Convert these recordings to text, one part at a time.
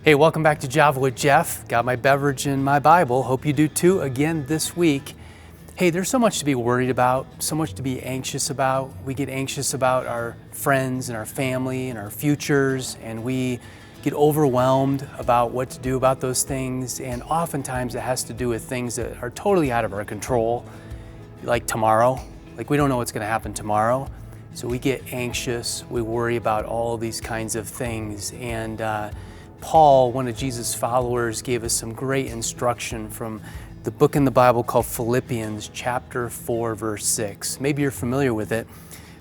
Hey, welcome back to Java with Jeff. Got my beverage and my Bible. Hope you do too again this week. Hey, there's so much to be worried about, so much to be anxious about. We get anxious about our friends and our family and our futures, and we get overwhelmed about what to do about those things. And oftentimes it has to do with things that are totally out of our control, like tomorrow. Like we don't know what's going to happen tomorrow. So we get anxious, we worry about all these kinds of things. And Paul, one of Jesus' followers, gave us some great instruction from the book in the Bible called Philippians chapter 4, verse 6. Maybe you're familiar with it,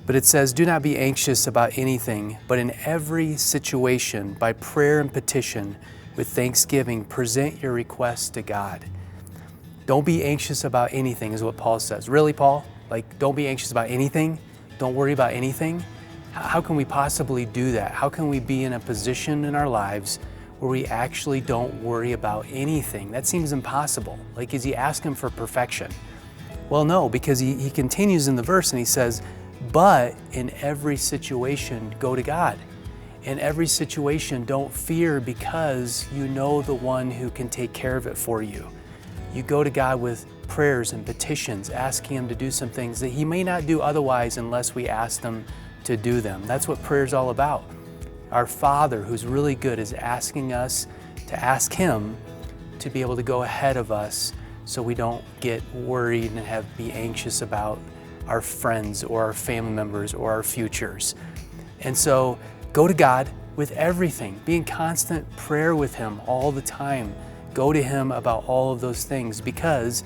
but it says, "Do not be anxious about anything, but in every situation, by prayer and petition, with thanksgiving, present your requests to God." Don't be anxious about anything is what Paul says. Really, Paul? Like, don't be anxious about anything? Don't worry about anything? How can we possibly do that? How can we be in a position in our lives where we actually don't worry about anything? That seems impossible. Like, is he asking for perfection? Well, no, because he continues in the verse and he says, but in every situation, go to God. In every situation, don't fear because you know the one who can take care of it for you. You go to God with prayers and petitions, asking him to do some things that he may not do otherwise unless we ask him to do them. That's what prayer is all about. Our Father, who's really good, is asking us to ask him to be able to go ahead of us so we don't get worried and be anxious about our friends or our family members or our futures. And so go to God with everything. Be in constant prayer with him all the time. Go to him about all of those things because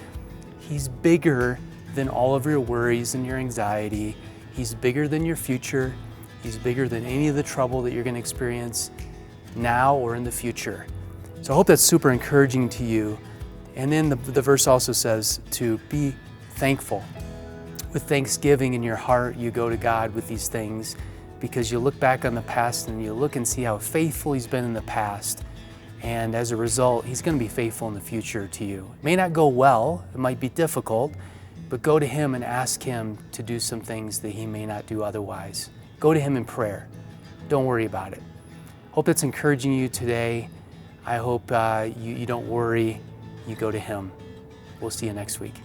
he's bigger than all of your worries and your anxiety. He's bigger than your future. He's bigger than any of the trouble that you're going to experience now or in the future. So I hope that's super encouraging to you. And then the verse also says to be thankful. With thanksgiving in your heart, you go to God with these things because you look back on the past and you look and see how faithful he's been in the past. And as a result, he's going to be faithful in the future to you. It may not go well, it might be difficult, but go to him and ask him to do some things that he may not do otherwise. Go to him in prayer. Don't worry about it. Hope that's encouraging you today. I hope you don't worry. You go to him. We'll see you next week.